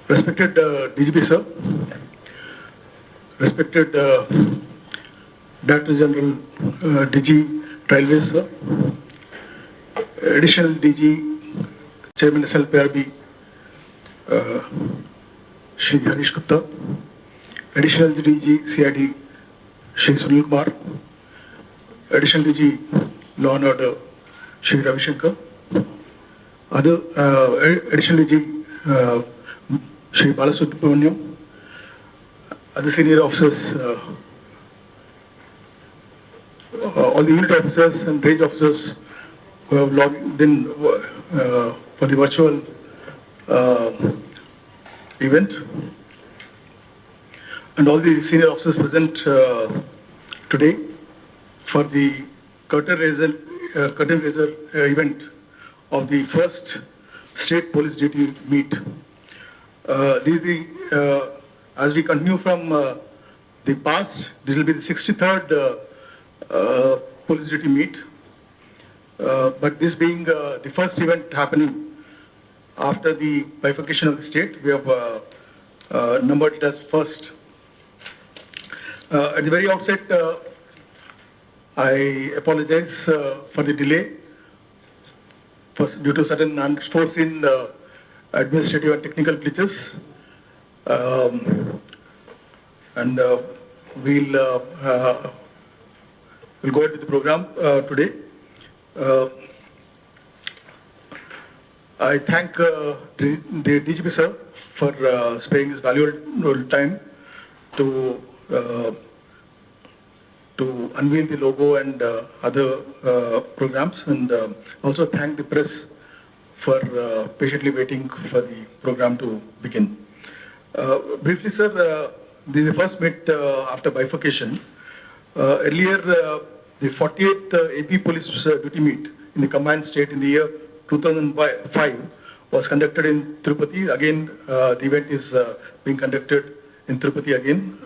Respected DGP sir, respected Director General DG Railways sir, Additional DG Chairman SLPRB Shri Harish Gupta, Additional DG CID Shri Sunil Kumar, Additional DG Law and Order Shri Ravi Shankar, other Additional DG Shri Balasubramaniam, other senior officers, all the unit officers and range officers who have logged in for the virtual event, and all the senior officers present today for the curtain raiser event of the first state police duty meet. This is the, as we continue from the past, this will be the 63rd police duty meet. But this being the first event happening after the bifurcation of the state, we have numbered it as first. At the very outset, I apologize for the delay due to certain unforeseen administrative and technical glitches. And we'll go ahead with the program today. I thank the DGP sir for sparing his valuable time to unveil the logo and other programs, and also thank the press for patiently waiting for the program to begin. Briefly, sir, this is the first meet after bifurcation. Earlier, the 48th AP Police duty meet in the combined state in the year 2005 was conducted in Tirupati. Again, the event is being conducted in Tirupati again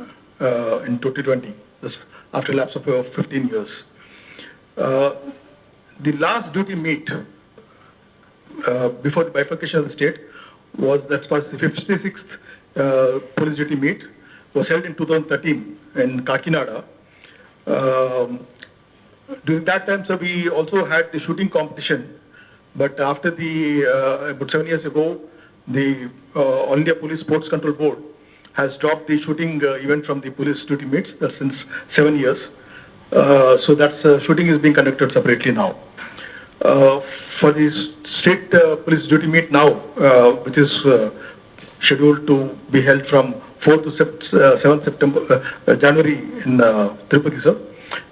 in 2020, this after a lapse of 15 years. The last duty meet before the bifurcation of the state was the 56th police duty meet, was held in 2013 in Kakinada. During that time, so we also had the shooting competition, but after the about 7 years ago, the All India Police Sports Control Board has dropped the shooting event from the police duty meets. That's since 7 years. So that's shooting is being conducted separately now. For the state police duty meet now, which is scheduled to be held from 4th to 7th September, January in Tirupati, sir.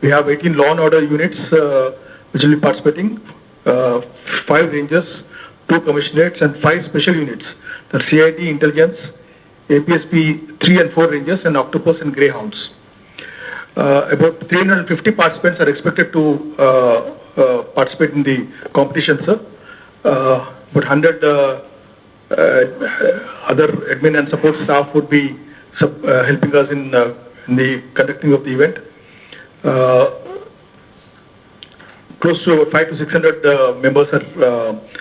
We have 18 law and order units which will be participating, 5 rangers, 2 commissionerates, and 5 special units. That's CID, intelligence, APSP 3 and 4 rangers, and octopus and greyhounds. About 350 participants are expected to participate in the competition, sir. About 100 other admin and support staff would be helping us in the conducting of the event. Close to 500 to 600 members are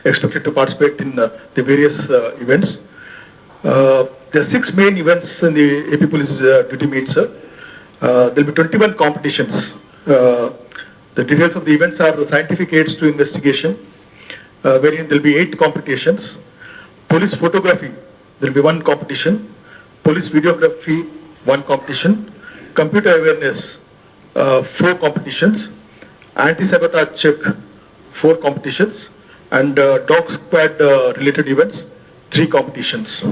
expected to participate in the various events. There are 6 main events in the AP Police duty meet, sir. There will be 21 competitions. The details of the events are the scientific aids to investigation, wherein there will be 8 competitions. Police photography, there will be 1 competition. Police videography, 1 competition. Computer awareness, 4 competitions. Anti-sabotage check, 4 competitions. And dog squad related events, 3 competitions.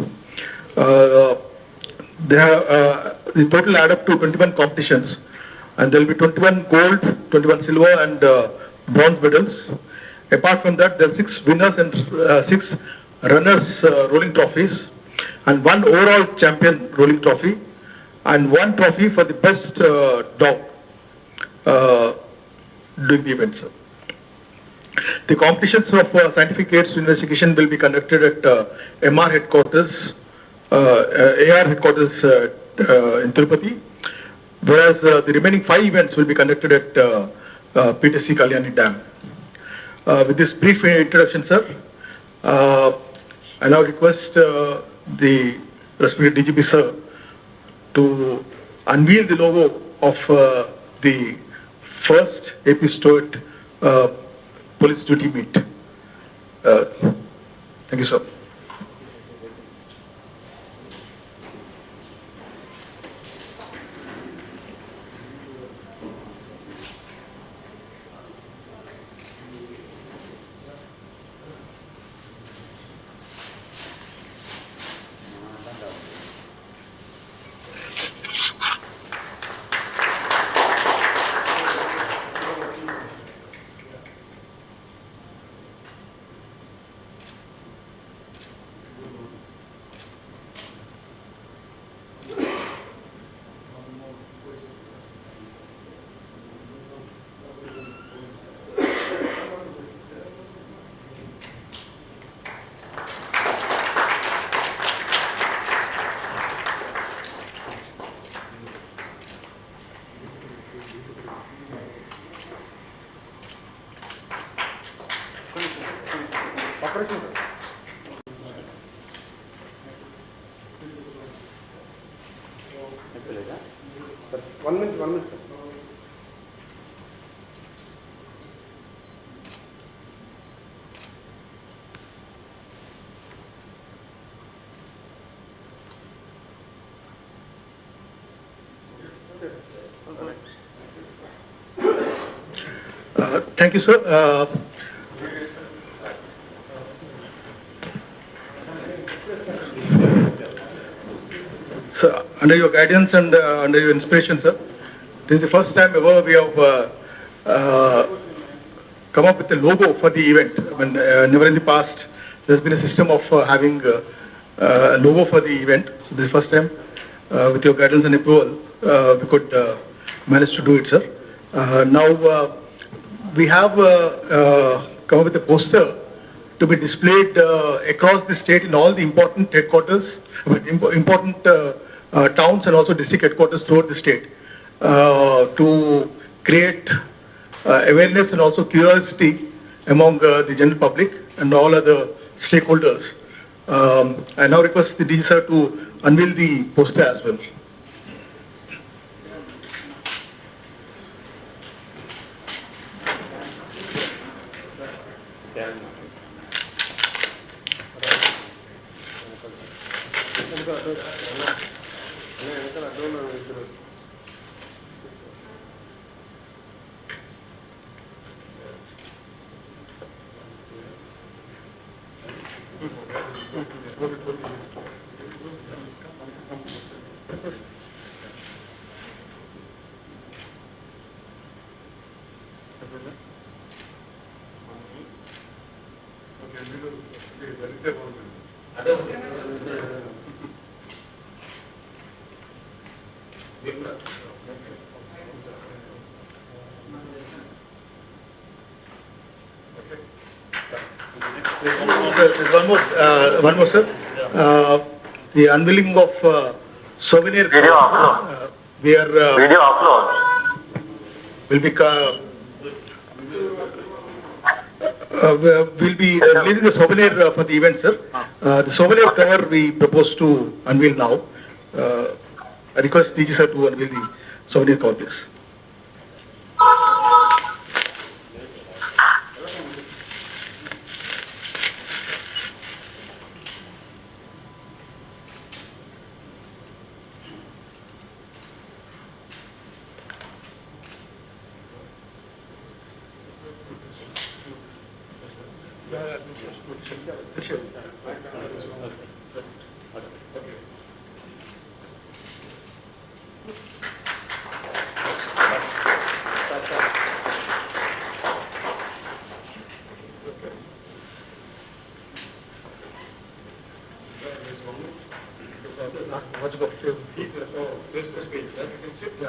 The total add up to 21 competitions, and there will be 21 gold, 21 silver, and bronze medals. Apart from that, there are 6 winners and 6 runners rolling trophies, and 1 overall champion rolling trophy, and 1 trophy for the best dog during the event, sir. The competitions of scientific aids to investigation will be conducted at MR headquarters, AR headquarters in Tirupati, whereas the remaining 5 events will be conducted at PTC Kalyani Dam. With this brief introduction, sir, I now request the respected DGP sir to unveil the logo of the first AP Stewart police duty meet. Thank you, sir. One minute, sir. Thank you, sir. Sir, under your guidance and under your inspiration, sir, this is the first time ever we have come up with a logo for the event. I mean, never in the past there's been a system of having a logo for the event. So this is the first time, with your guidance and approval, we could manage to do it, sir. Now we have come up with a poster to be displayed across the state in all the important headquarters, important towns and also district headquarters throughout the state, to create awareness and also curiosity among the general public and all other stakeholders. I now request the DG sir to unveil the poster as well. One more, sir. The unveiling of souvenir. Video upload. We are Video upload. will be we'll be releasing a souvenir for the event, sir. The souvenir cover we propose to unveil now. I request DG sir to unveil the souvenir cover, please.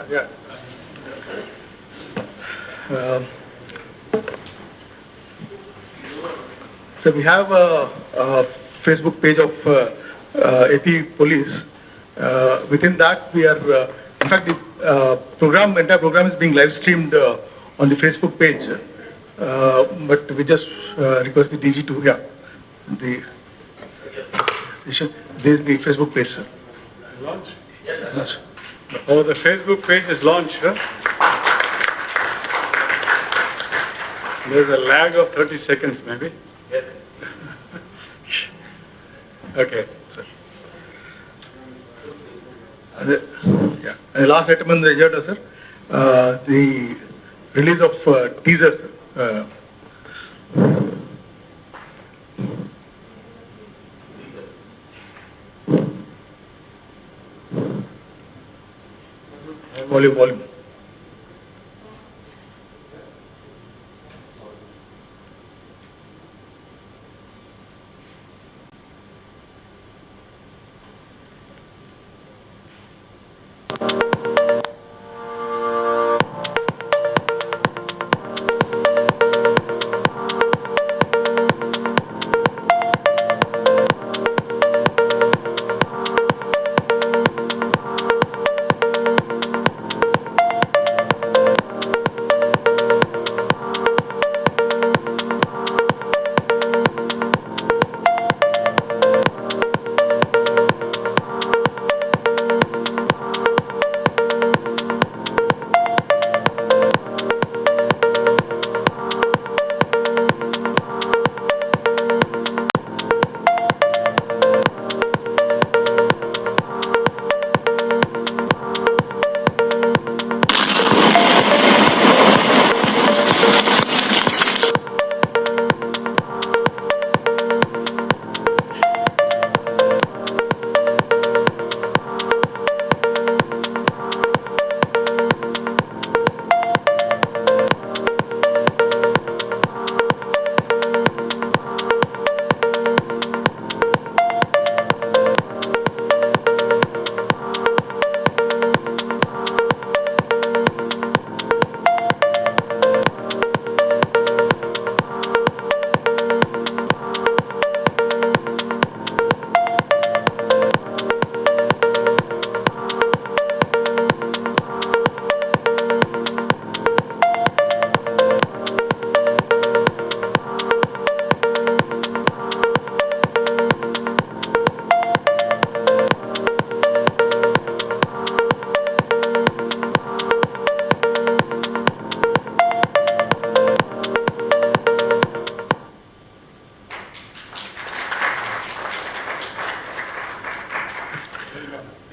Yeah. So we have a Facebook page of AP Police. Within that, we are, in fact, the entire program is being live streamed on the Facebook page. But we just request the DG to, The, this is the Facebook page, sir. Launch? Yes. Oh, the Facebook page is launched, huh? There's a lag of 30 seconds, maybe? Yes. Okay. Yeah. And the last item on the agenda, sir, the release of teaser, sir. Volume.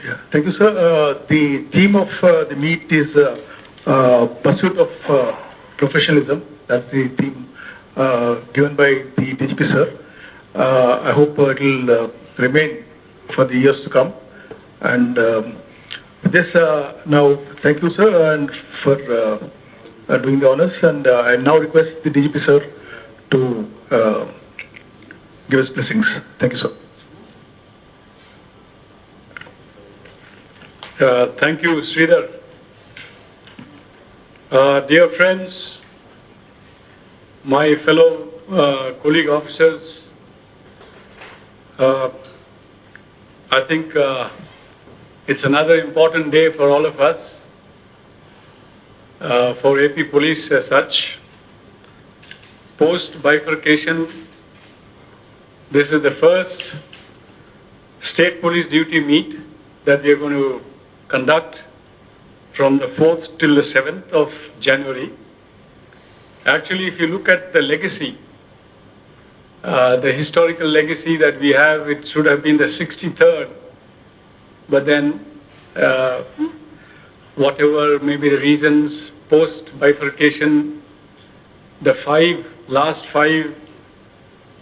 Yeah, thank you, sir. The theme of the meet is pursuit of professionalism. That's the theme given by the DGP, sir. I hope it will remain for the years to come. And with this, now, thank you, sir, and for doing the honors. And I now request the DGP, sir, to give us blessings. Thank you, sir. Thank you, Sridhar. Dear friends, my fellow colleague officers, I think it's another important day for all of us, for AP Police as such. Post-bifurcation, this is the first state police duty meet that we are going to conduct from the 4th till the 7th of January. Actually, if you look at the legacy, the historical legacy that we have, it should have been the 63rd, but then whatever may be the reasons, post-bifurcation, the last five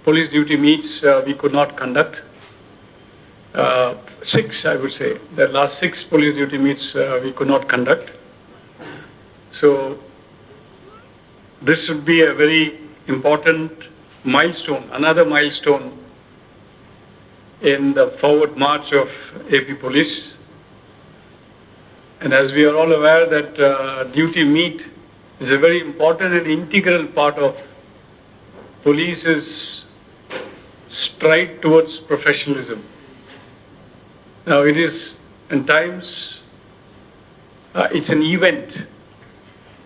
police duty meets we could not conduct. 6, I would say. The last 6 police duty meets we could not conduct. So this would be a very important milestone, another milestone in the forward march of AP Police. And as we are all aware that duty meet is a very important and integral part of police's stride towards professionalism. Now it is, in times, it's an event,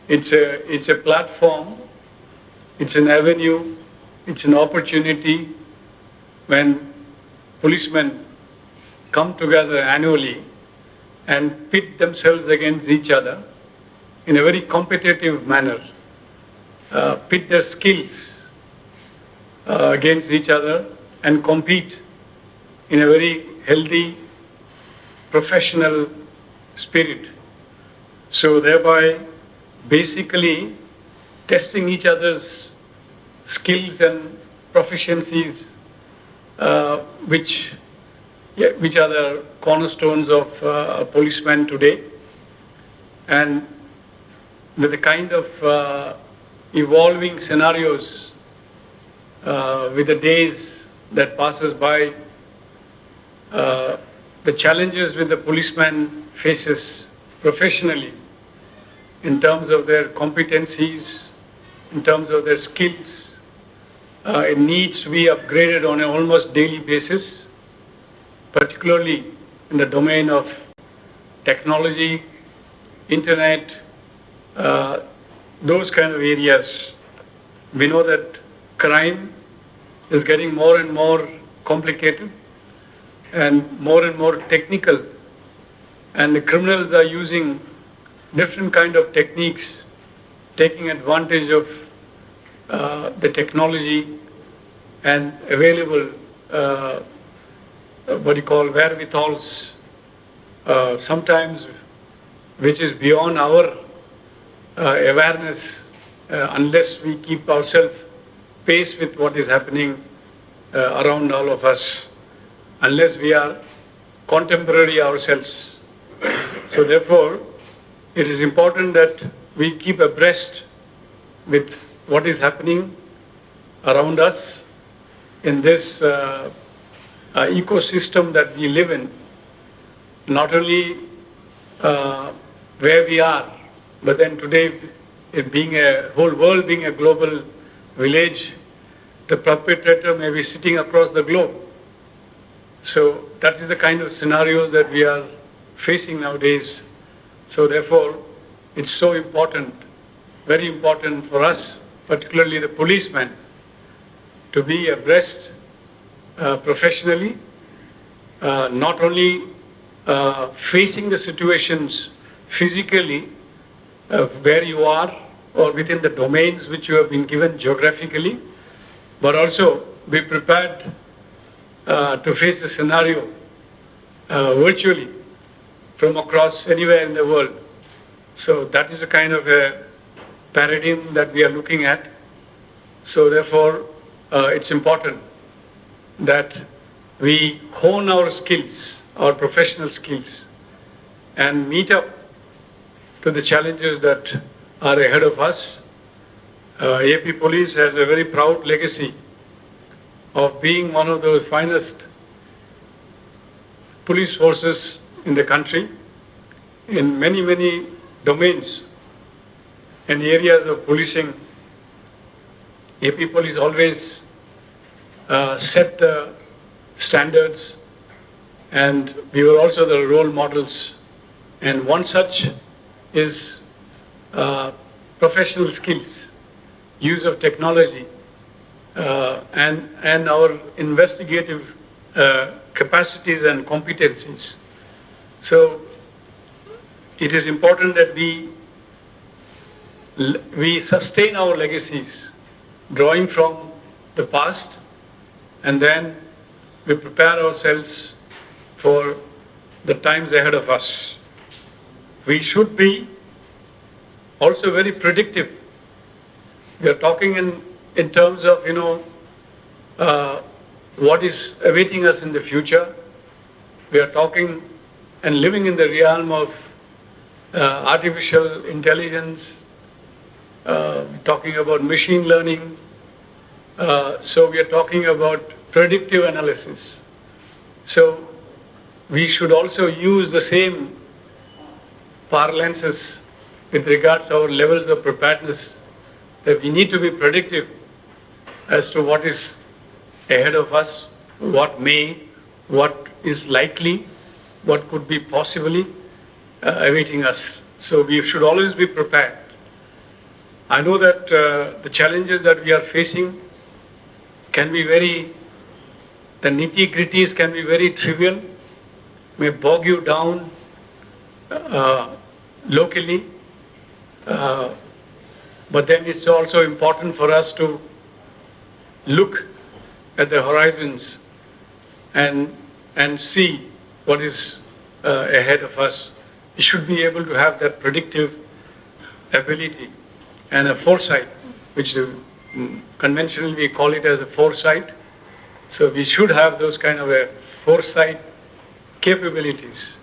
it's a platform, it's an avenue, it's an opportunity when policemen come together annually and pit themselves against each other in a very competitive manner, pit their skills against each other and compete in a very healthy, professional spirit. So thereby basically testing each other's skills and proficiencies, which are the cornerstones of a policeman today. And with the kind of evolving scenarios with the days that passes by, the challenges with the policeman faces professionally in terms of their competencies, in terms of their skills, it needs to be upgraded on an almost daily basis, particularly in the domain of technology, internet, those kind of areas. We know that crime is getting more and more complicated and more technical, and the criminals are using different kind of techniques, taking advantage of the technology and available wherewithals, sometimes which is beyond our awareness, unless we keep ourselves pace with what is happening around all of us, unless we are contemporary ourselves. So therefore, it is important that we keep abreast with what is happening around us in this ecosystem that we live in, not only where we are, but then today, it being a whole world being a global village, the perpetrator may be sitting across the globe. So that is the kind of scenarios that we are facing nowadays. So therefore, it's so important, very important for us, particularly the policemen, to be abreast professionally, not only facing the situations physically where you are or within the domains which you have been given geographically, but also be prepared to face a scenario virtually from across anywhere in the world. So that is a kind of a paradigm that we are looking at. So therefore, it's important that we hone our skills, our professional skills, and meet up to the challenges that are ahead of us. AP Police has a very proud legacy of being one of the finest police forces in the country in many domains and areas of policing. AP Police always set the standards, and we were also the role models. And one such is professional skills, use of technology, and our investigative capacities and competencies. So it is important that we sustain our legacies, drawing from the past, and then we prepare ourselves for the times ahead of us. We should be also very predictive. We are talking in terms of, what is awaiting us in the future. We are talking and living in the realm of artificial intelligence, talking about machine learning. So we are talking about predictive analysis. So we should also use the same parlances with regards to our levels of preparedness, that we need to be predictive as to what is ahead of us, what is likely, what could be possibly awaiting us. So we should always be prepared. I know that the challenges that we are facing can be very the nitty-gritties can be very trivial, may bog you down locally, but then it's also important for us to look at the horizons and see what is ahead of us. We should be able to have that predictive ability and a foresight, which conventionally we call it as a foresight. So we should have those kind of a foresight capabilities.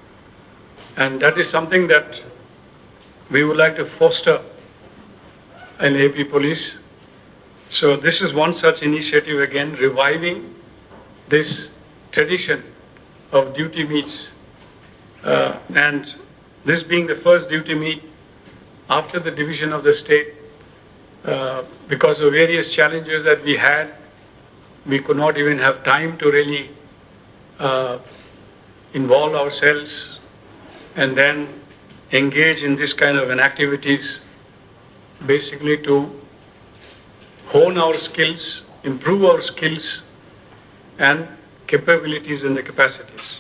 And that is something that we would like to foster in AP Police. So this is one such initiative, again, reviving this tradition of duty meets. And this being the first duty meet after the division of the state, because of various challenges that we had, we could not even have time to really involve ourselves and then engage in this kind of an activities, basically to hone our skills, improve our skills and capabilities and the capacities.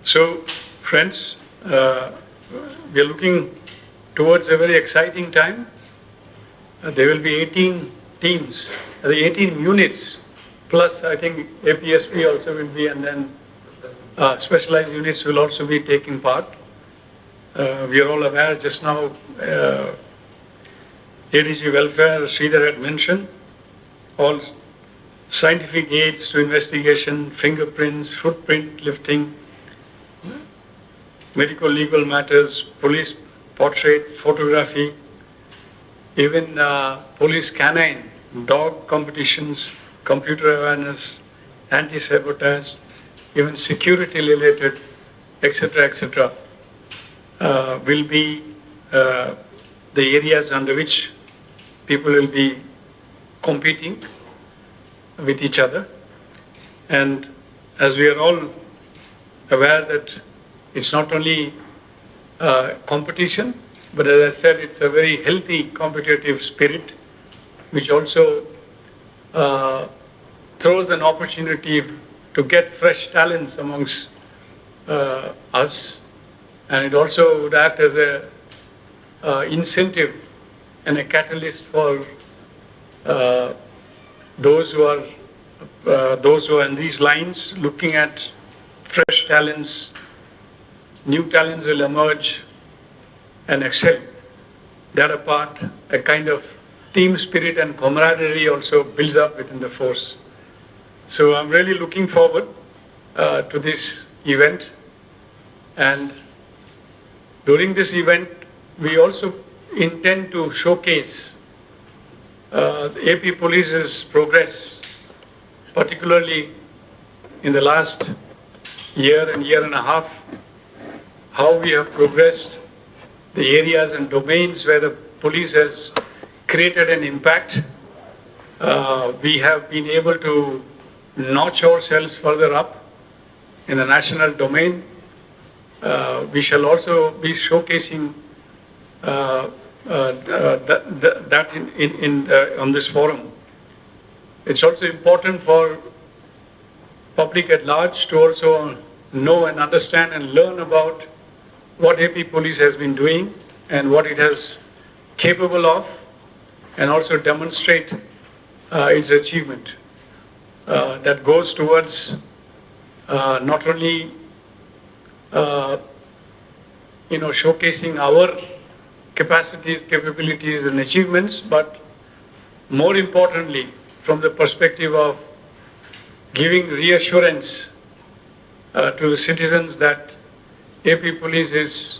So, friends, we are looking towards a very exciting time. There will be 18 teams, 18 units, plus I think APSP also will be, and then specialized units will also be taking part. We are all aware just now, ADG Welfare, Sridhar had mentioned, all scientific aids to investigation, fingerprints, footprint lifting, medical legal matters, police portrait, photography, even police canine, dog competitions, computer awareness, anti-sabotage, even security related, etc., will be the areas under which people will be competing with each other. And as we are all aware that it's not only competition, but as I said, it's a very healthy competitive spirit, which also throws an opportunity to get fresh talents amongst us, and it also would act as a incentive and a catalyst for those who are in these lines looking at fresh talents. New talents will emerge and excel. That apart, a kind of team spirit and camaraderie also builds up within the force. So I'm really looking forward to this event. And during this event, we also intend to showcase the AP Police's progress, particularly in the last year and a half, how we have progressed, the areas and domains where the police has created an impact. We have been able to notch ourselves further up in the national domain. We shall also be showcasing that on this forum. It's also important for public at large to also know and understand and learn about what AP Police has been doing and what it has capable of, and also demonstrate its achievement that goes towards not only showcasing our capacities, capabilities and achievements, but more importantly from the perspective of giving reassurance to the citizens that AP Police is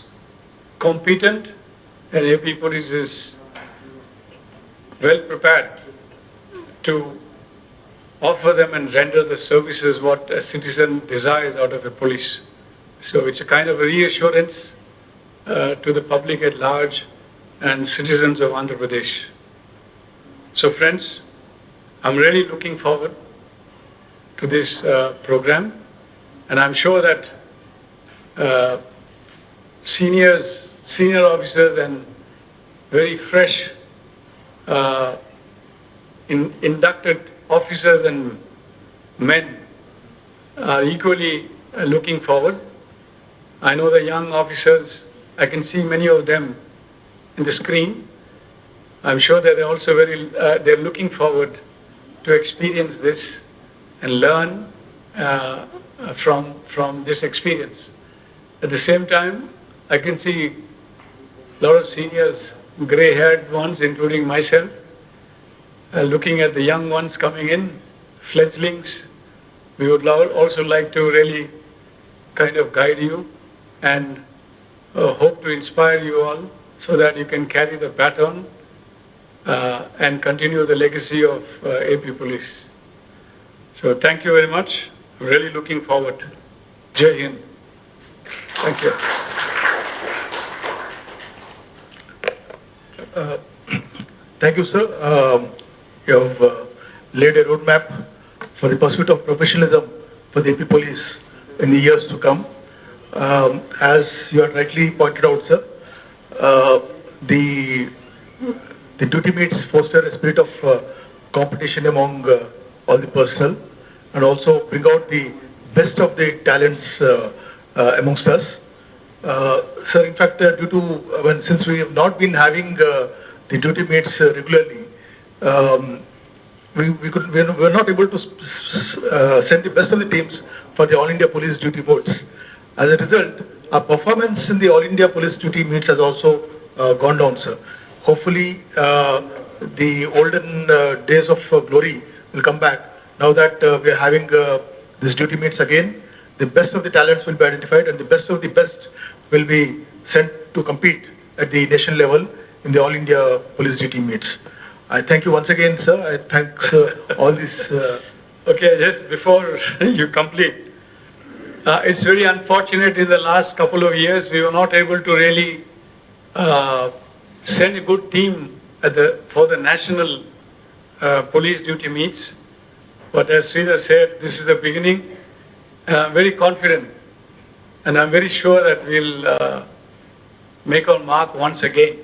competent and AP Police is well prepared to offer them and render the services what a citizen desires out of a police. So it's a kind of a reassurance to the public at large and citizens of Andhra Pradesh. So friends, I'm really looking forward to this program, and I'm sure that senior officers and very fresh inducted officers and men are equally looking forward. I know the young officers, I can see many of them in the screen. I'm sure that they're also they're looking forward to experience this and learn from this experience. At the same time, I can see a lot of seniors, gray-haired ones, including myself, looking at the young ones coming in, fledglings. We would also like to really kind of guide you and hope to inspire you all so that you can carry the baton and continue the legacy of AP Police. So thank you very much. Really looking forward. Jai Hind. Thank you. Thank you, sir. You have laid a roadmap for the pursuit of professionalism for the AP Police in the years to come. As you had rightly pointed out, sir, the duty meets foster a spirit of competition among all the personnel and also bring out the best of the talents amongst us. Sir, in fact, since we have not been having the duty meets regularly, we're not able to send the best of the teams for the All India Police duty votes. As a result, our performance in the All India Police duty meets has also gone down, sir. Hopefully, the olden days of glory will come back now that we are having this duty meets again. The best of the talents will be identified and the best of the best will be sent to compete at the national level in the All India Police duty meets. I thank you once again, sir. I thank all these. Okay, just before you complete, it's very unfortunate in the last couple of years we were not able to really send a good team for the national police duty meets. But as Sridhar said, this is the beginning. I'm very confident and I'm very sure that we'll make our mark once again.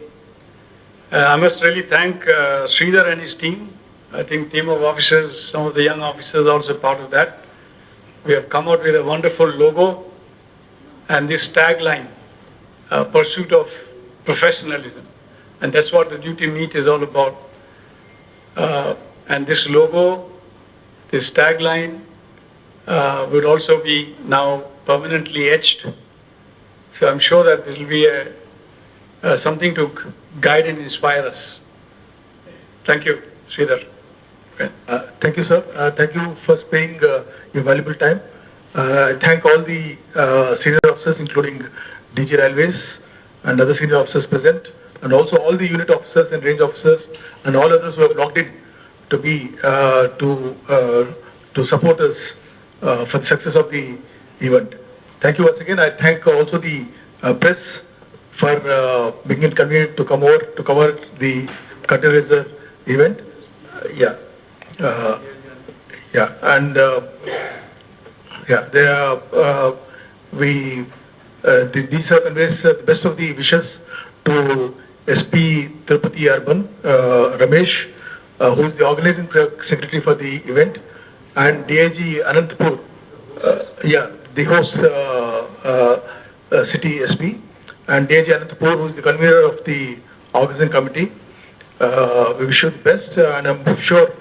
I must really thank Sridhar and his team. I think team of officers, some of the young officers are also part of that. We have come out with a wonderful logo and this tagline, pursuit of professionalism. And that's what the duty meet is all about. And this logo, this tagline would also be now permanently etched. So I'm sure that there will be something to guide and inspire us. Thank you, Sridhar. Okay. Thank you, sir. Thank you for sparing your valuable time. I thank all the senior officers, including DG Railways and other senior officers present, and also all the unit officers and range officers, and all others who have logged in to be to support us for the success of the event. Thank you once again. I thank also the press for being inconvenient to come over to cover the curtain raiser event. These are conveys the best of the wishes to SP Tirupati Urban, Ramesh, who is the organizing secretary for the event, and DIG Anantapur, the host city SP, and DIG Anantapur, who is the convener of the organizing committee. We wish you the best, and I'm sure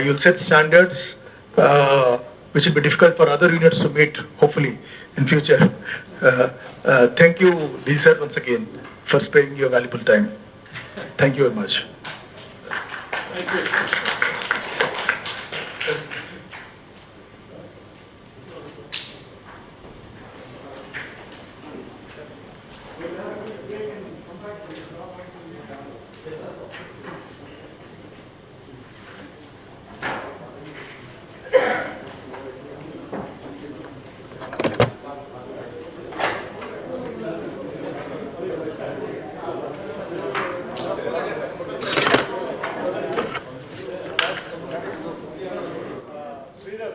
you'll set standards which will be difficult for other units to meet, hopefully, in future. Thank you, DG sir, once again, for sparing your valuable time. Thank you very much. Thank you. Sridhar,